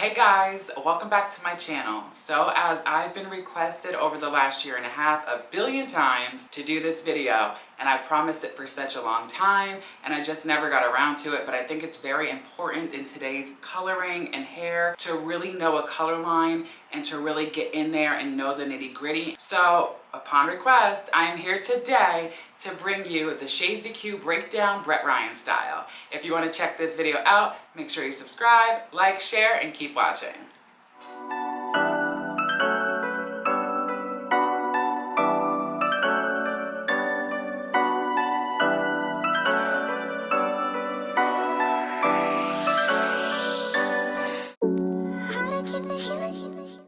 Hey guys, welcome back to my channel. So as I've been requested over the last year and a half a billion times to do this video, and I've promised it for such a long time and I just never got around to it, but I think it's very important in today's coloring and hair to really know a color line and to really get in there and know the nitty-gritty. So upon request, I am here today to bring you the Shades EQ breakdown Brett Ryan style. If you want to check this video out, make sure you subscribe, like, share, and keep watching.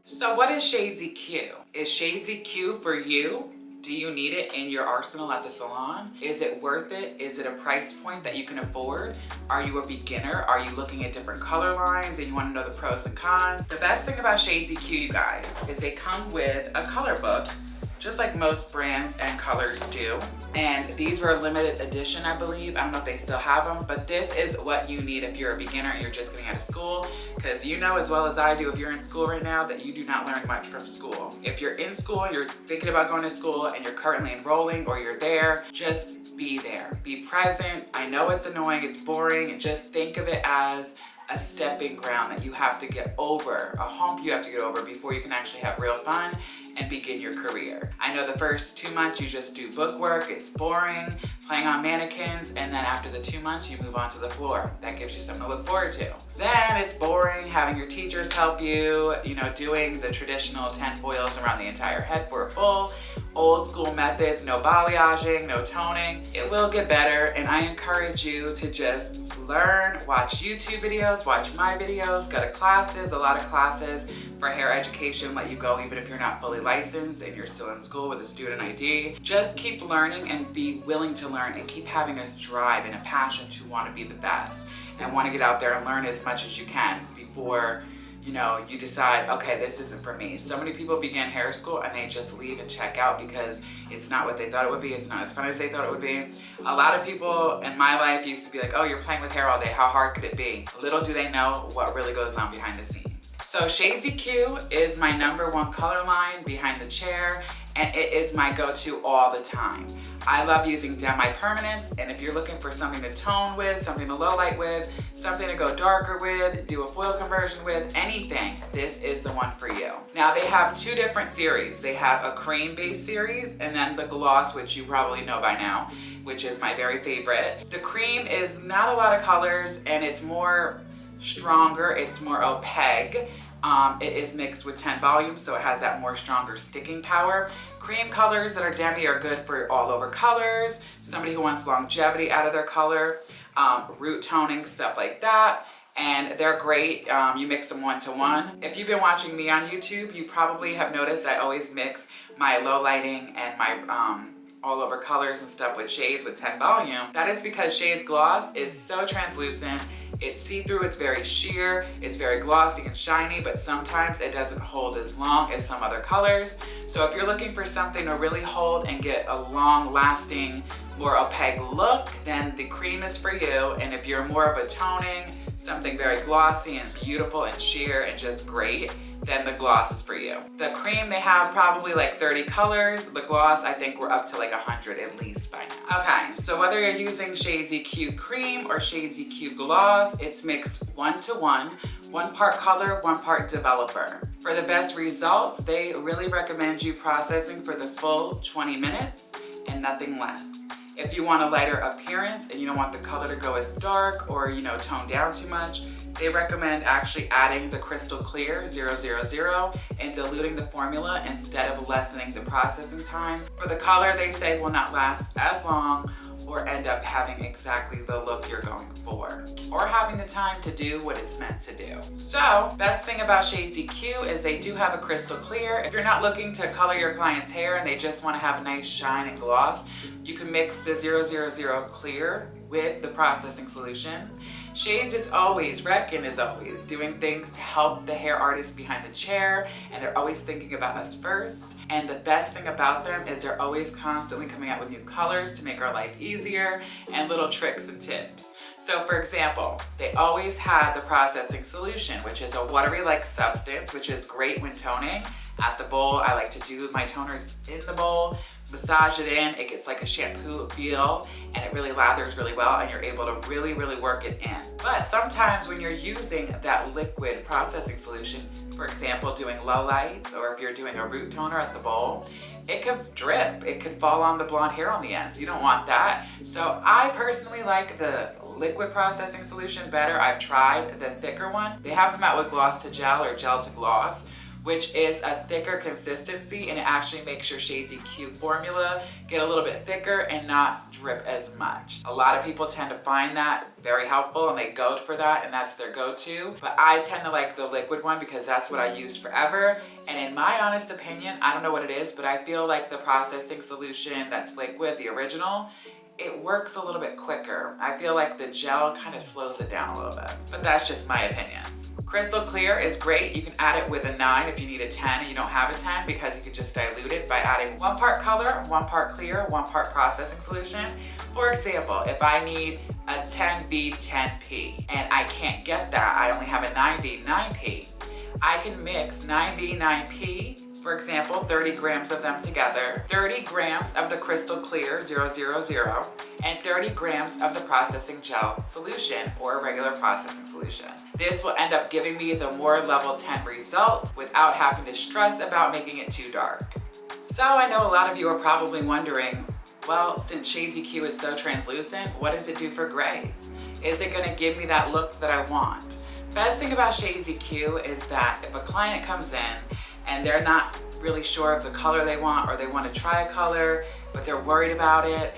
So what is Shades EQ? Is Shades EQ for you? Do you need it in your arsenal at the salon? Is it worth it? Is it a price point that you can afford? Are you a beginner? Are you looking at different color lines and you want to know the pros and cons? The best thing about Shades EQ, you guys, is they come with a color book, just like most brands and colors do. And these were a limited edition, I believe. I don't know if they still have them, but this is what you need if you're a beginner and you're just getting out of school, because you know as well as I do, if you're in school right now, that you do not learn much from school. If you're in school, you're thinking about going to school and you're currently enrolling or you're there, just be there, be present. I know it's annoying, it's boring. Just think of it as a stepping ground that you have to get over, a hump you have to get over before you can actually have real fun and begin your career. I know the first 2 months you just do book work, it's boring, playing on mannequins, and then after the 2 months you move on to the floor. That gives you something to look forward to. Then it's boring having your teachers help you, doing the traditional 10 foils around the entire head for a full. Old school methods, no balayaging, no toning. It will get better, and I encourage you to just learn, watch YouTube videos, watch my videos, go to classes, a lot of classes for hair education, let you go even if you're not fully licensed and you're still in school with a student ID. Just keep learning and be willing to learn and keep having a drive and a passion to want to be the best and want to get out there and learn as much as you can before you decide, okay, this isn't for me. So many people begin hair school and they just leave and check out because it's not what they thought it would be. It's not as fun as they thought it would be. A lot of people in my life used to be like, oh, you're playing with hair all day. How hard could it be? Little do they know what really goes on behind the scenes. So Shades EQ is my #1 color line behind the chair, and it is my go-to all the time. I love using demi-permanents, and if you're looking for something to tone with, something to low light with, something to go darker with, do a foil conversion with, anything, this is the one for you. Now they have 2 different series. They have a cream-based series and then the gloss, which you probably know by now, which is my very favorite. The cream is not a lot of colors and it's more stronger, it's more opaque. It is mixed with 10 volume, so it has that more stronger sticking power. Cream colors that are demi are good for all over colors, somebody who wants longevity out of their color, root toning, stuff like that. And they're great. You mix them 1-to-1. If you've been watching me on YouTube, you probably have noticed I always mix my low lighting and my all over colors and stuff with shades with 10 volume. That is because Shades Gloss is so translucent. It's see-through, it's very sheer, it's very glossy and shiny, but sometimes it doesn't hold as long as some other colors. So if you're looking for something to really hold and get a long-lasting, more opaque look, then the cream is for you. And if you're more of a toning, something very glossy and beautiful and sheer and just great, then the gloss is for you. The cream, they have probably like 30 colors. The gloss, I think we're up to like 100 at least by now. Okay, so whether you're using Shades EQ cream or Shades EQ gloss, it's mixed 1-to-1, 1 part color, 1 part developer. For the best results, they really recommend you processing for the full 20 minutes and nothing less. If you want a lighter appearance and you don't want the color to go as dark or tone down too much, they recommend actually adding the crystal clear 000 and diluting the formula instead of lessening the processing time. For the color, they say will not last as long or end up having exactly the look you're going for, or having the time to do what it's meant to do. So, best thing about Shades EQ is they do have a crystal clear. If you're not looking to color your client's hair and they just want to have a nice shine and gloss, you can mix the 000 clear with the processing solution. Shades is always, Redken is always doing things to help the hair artists behind the chair, and they're always thinking about us first. And the best thing about them is they're always constantly coming out with new colors to make our life easier and little tricks and tips. So for example, they always had the processing solution, which is a watery-like substance, which is great when toning. At the bowl, I like to do my toners in the bowl, massage it in, it gets like a shampoo feel, and it really lathers really well, and you're able to really work it in. But sometimes when you're using that liquid processing solution, for example, doing low lights, or if you're doing a root toner at the bowl, it could drip, it could fall on the blonde hair on the ends. You don't want that. So I personally like the liquid processing solution better. I've tried the thicker one. They have come out with gloss to gel or gel to gloss, which is a thicker consistency, and it actually makes your Shades EQ formula get a little bit thicker and not drip as much. A lot of people tend to find that very helpful and they go for that, and that's their go-to. But I tend to like the liquid one because that's what I use forever. And in my honest opinion, I don't know what it is, but I feel like the processing solution that's liquid, the original, it works a little bit quicker. I feel like the gel kind of slows it down a little bit, but that's just my opinion. Crystal clear is great. You can add it with a 9 if you need a 10 and you don't have a 10, because you can just dilute it by adding 1 part color, 1 part clear, 1 part processing solution. For example, if I need a 10B 10P and I can't get that, I only have a 9B 9P, I can mix 9B 9P, for example, 30 grams of them together, 30 grams of the crystal clear 000, and 30 grams of the processing gel solution or a regular processing solution. This will end up giving me the more level 10 result without having to stress about making it too dark. So I know a lot of you are probably wondering, well, since Shades EQ is so translucent, what does it do for grays? Is it gonna give me that look that I want? Best thing about Shades EQ is that if a client comes in and they're not really sure of the color they want, or they want to try a color, but they're worried about it,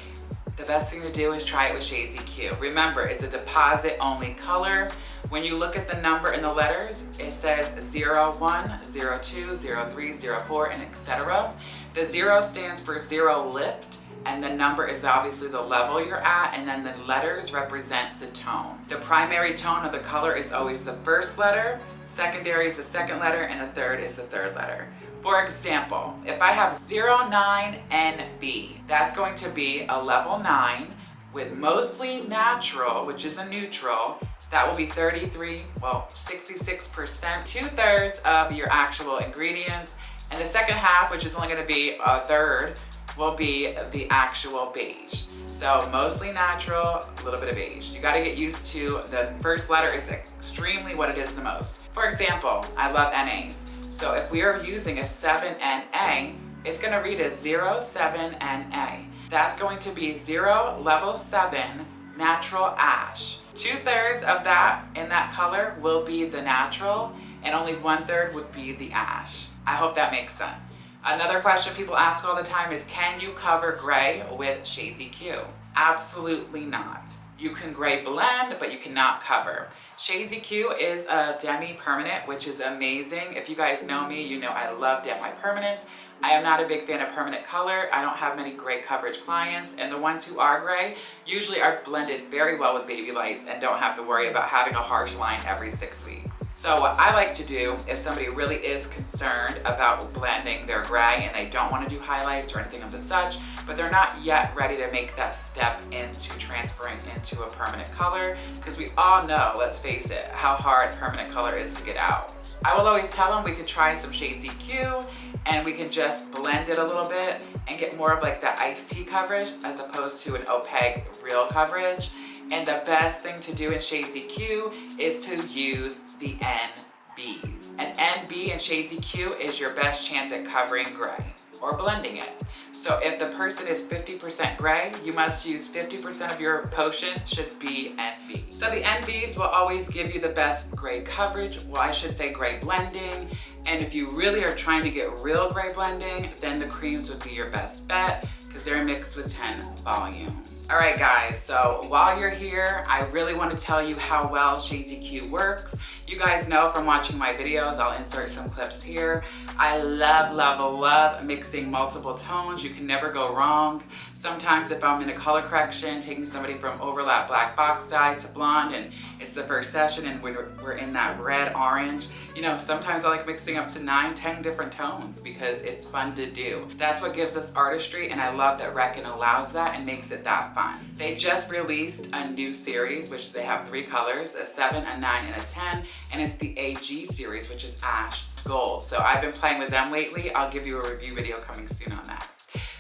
the best thing to do is try it with Shades EQ. Remember, it's a deposit only color. When you look at the number in the letters, it says 01, 02, 03, 04, and etc. The 0 stands for zero lift, and the number is obviously the level you're at, and then the letters represent the tone. The primary tone of the color is always the first letter, secondary is the second letter, and the third is the third letter. For example, if I have 09NB, that's going to be a level 9 with mostly natural, which is a neutral. That will be 66%, 2/3 of your actual ingredients. And the second half, which is only gonna be a third, will be the actual beige. So mostly natural, a little bit of beige. You gotta get used to the first letter is extremely what it is the most. For example, I love NAs. So if we are using a 7NA, it's gonna read as 07NA. That's going to be 0 level 7 natural ash. 2/3 of that in that color will be the natural, and only 1/3 would be the ash. I hope that makes sense. Another question people ask all the time is, can you cover gray with Shades EQ? Absolutely not. You can gray blend, but you cannot cover. Shades EQ is a demi-permanent, which is amazing. If you guys know me, you know I love demi-permanents. I am not a big fan of permanent color. I don't have many gray coverage clients, and the ones who are gray usually are blended very well with baby lights and don't have to worry about having a harsh line every 6 weeks. So what I like to do, if somebody really is concerned about blending their gray and they don't want to do highlights or anything of the such, but they're not yet ready to make that step into transferring into a permanent color, because we all know, let's face it, how hard permanent color is to get out. I will always tell them we could try some Shades EQ and we can just blend it a little bit and get more of like that iced tea coverage as opposed to an opaque real coverage. And the best thing to do in Shades EQ is to use the NBs. An NB in Shades EQ is your best chance at covering gray or blending it. So if the person is 50% gray, you must use 50% of your potion should be NB. So the NBs will always give you the best gray coverage, well, I should say gray blending. And if you really are trying to get real gray blending, then the creams would be your best bet because they're mixed with 10 volume. All right guys, so while you're here, I really want to tell you how well Shades EQ works. You guys know from watching my videos, I'll insert some clips here. I love mixing multiple tones. You can never go wrong. Sometimes if I'm in a color correction, taking somebody from overlap black box dye to blonde, and it's the first session and we're in that red orange, you know, sometimes I like mixing up to 9, 10 different tones because it's fun to do. That's what gives us artistry, and I love that Redken allows that and makes it that fun. They just released a new series, which they have 3 colors, a 7, a 9, and a 10, and it's the AG series, which is Ash Gold. So I've been playing with them lately. I'll give you a review video coming soon on that.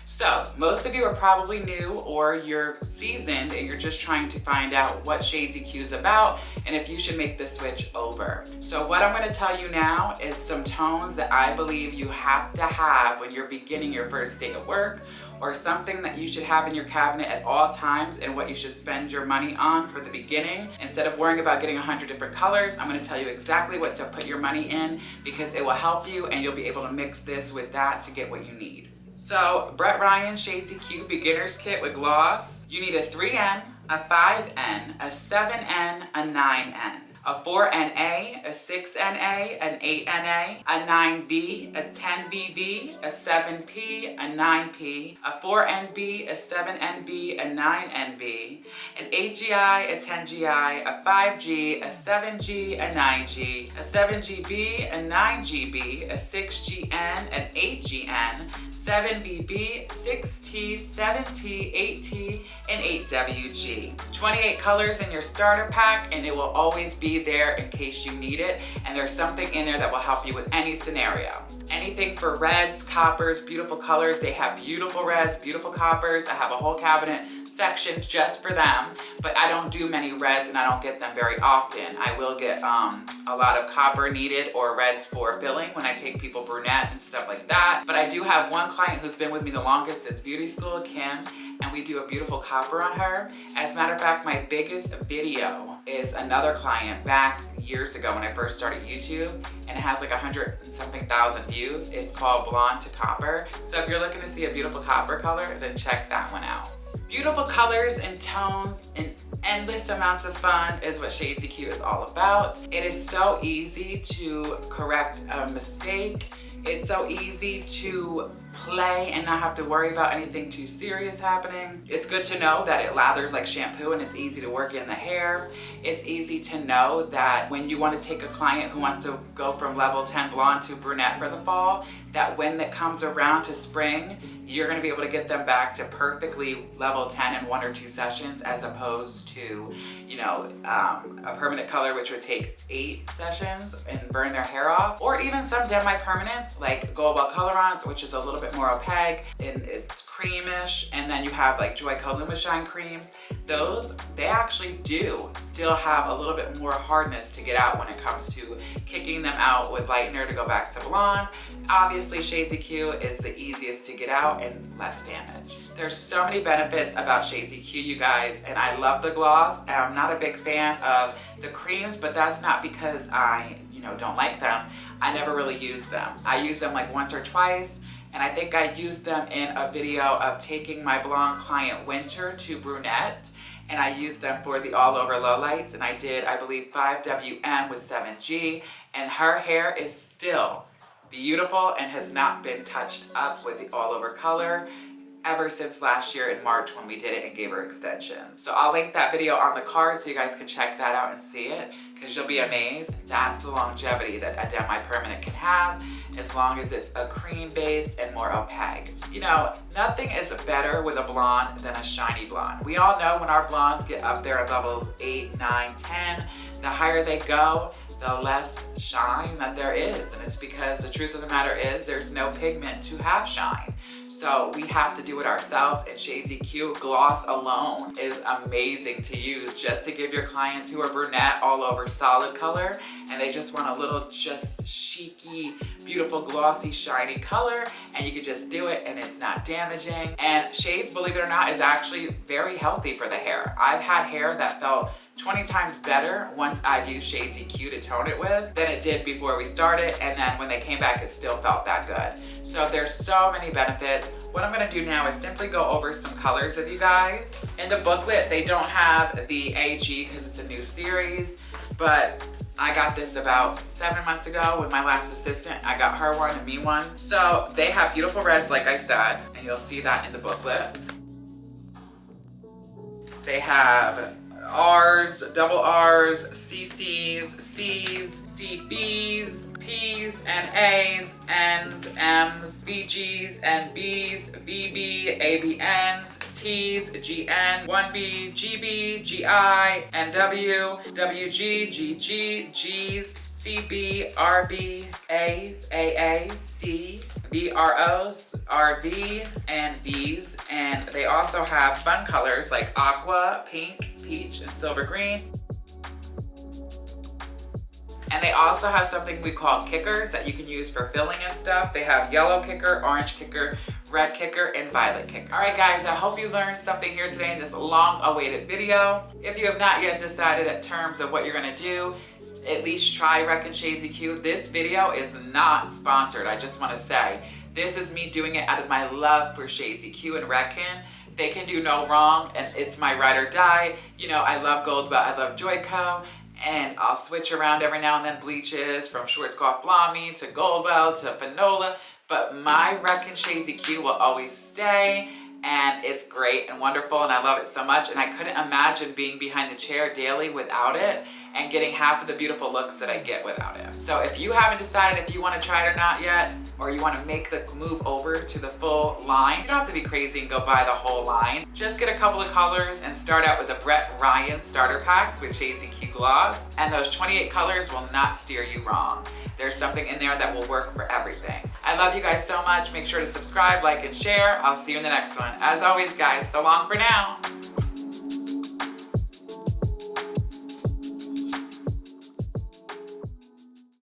So most of you are probably new or you're seasoned and you're just trying to find out what Shades EQ is about and if you should make the switch over. So what I'm going to tell you now is some tones that I believe you have to have when you're beginning your first day of work, or something that you should have in your cabinet at all times and what you should spend your money on for the beginning. Instead of worrying about getting 100 different colors, I'm going to tell you exactly what to put your money in because it will help you and you'll be able to mix this with that to get what you need. So Brett Ryan Shades EQ Beginner's Kit with Gloss. You need a 3N, a 5N, a 7N, a 9N. A 4NA, a 6NA, an 8NA, a 9V, a 10VV, a 7P, a 9P, a 4NB, a 7NB, a 9NB, an 8GI, a 10GI, a 5G, a 7G, a 9G, a 7GB, a 9GB, a 6GN, an 8GN, 7BB, 6T, 7T, 8T, and 8WG. 28 colors in your starter pack, and it will always be there in case you need it, and there's something in there that will help you with any scenario. Anything for reds, coppers, beautiful colors. They have beautiful reds, beautiful coppers. I have a whole cabinet section just for them, but I don't do many reds and I don't get them very often. I will get a lot of copper needed or reds for filling when I take people brunette and stuff like that. But I do have one client who's been with me the longest since beauty school, Kim, and we do a beautiful copper on her. As a matter of fact, my biggest video is another client back years ago when I first started YouTube, and it has like 100 and something thousand views. It's called Blonde to Copper. So if you're looking to see a beautiful copper color, then check that one out. Beautiful colors and tones and endless amounts of fun is what Shades EQ is all about. It is so easy to correct a mistake. It's so easy to play and not have to worry about anything too serious happening. It's good to know that it lathers like shampoo and it's easy to work in the hair. It's easy to know that when you want to take a client who wants to go from level 10 blonde to brunette for the fall, that when that comes around to spring, you're going to be able to get them back to perfectly level 10 in 1 or 2 sessions, as opposed to, you know, a permanent color which would take 8 sessions and burn their hair off, or even some demi-permanents like Gold Well Colorants, which is a little bit more opaque and it's creamish, and then you have like Joico Lumishine creams. Those, they actually do still have a little bit more hardness to get out when it comes to kicking them out with lightener to go back to blonde. Obviously, Shades EQ is the easiest to get out and less damage. There's so many benefits about Shades EQ, you guys, and I love the gloss. I'm not a big fan of the creams, but that's not because I, don't like them. I never really use them. I use them like once or twice, and I think I used them in a video of taking my blonde client Winter to brunette, and I used them for the all over lowlights, and I did, I believe, 5WM with 7G, and her hair is still beautiful and has not been touched up with the all over color ever since last year in March when we did it and gave her extensions. So I'll link that video on the card so you guys can check that out and see it, because you'll be amazed. That's the longevity that a demi-permanent can have, as long as it's a cream base and more opaque. Nothing is better with a blonde than a shiny blonde. We all know when our blondes get up there at levels 8, 9, 10, the higher they go, the less shine that there is. And it's because the truth of the matter is there's no pigment to have shine. So we have to do it ourselves, and Shades EQ gloss alone is amazing to use just to give your clients who are brunette all over solid color and they just want a little just chicy, beautiful, glossy, shiny color, and you can just do it and it's not damaging. And Shades, believe it or not, is actually very healthy for the hair. I've had hair that felt 20 times better once I've used Shades EQ to tone it with than it did before we started, and then when they came back it still felt that good. So there's so many benefits. What I'm gonna do now is simply go over some colors with you guys. In the booklet they don't have the AG because it's a new series, but I got this about 7 months ago with my last assistant. I got her one and me one. So they have beautiful reds, like I said, and you'll see that in the booklet. They have R's, double R's, CC's, C's, CB's, P's and A's, N's, M's, VG's and B's, VB, ABN's, T's, GN, 1B, GB, GI, NW, WG, GG, G's, CB, RB, A's, AA, C, VROs, RV, and V's. And they also have fun colors like aqua, pink, peach, and silver green. And they also have something we call kickers that you can use for filling and stuff. They have yellow kicker, orange kicker, red kicker, and violet kicker. All right, guys, I hope you learned something here today in this long-awaited video. If you have not yet decided in terms of what you're gonna do, at least try Redken Shades EQ. This video is not sponsored, I just wanna say. This is me doing it out of my love for Shades EQ and Redken. They can do no wrong, and it's my ride or die. You know, I love Gold, but I love Joico. And I'll switch around every now and then bleaches from Schwarzkopf Blondie to Goldwell to Finola, but my Redken Shades EQ will always stay, and it's great and wonderful, and I love it so much, and I couldn't imagine being behind the chair daily without it and getting half of the beautiful looks that I get without it. So if you haven't decided if you want to try it or not yet, or you want to make the move over to the full line, you don't have to be crazy and go buy the whole line. Just get a couple of colors and start out with the Brett Ryan starter pack with Shades EQ Gloss, and those 28 colors will not steer you wrong. There's something in there that will work for everything. I love you guys so much. Make sure to subscribe, like, and share. I'll see you in the next one. As always, guys, so long for now.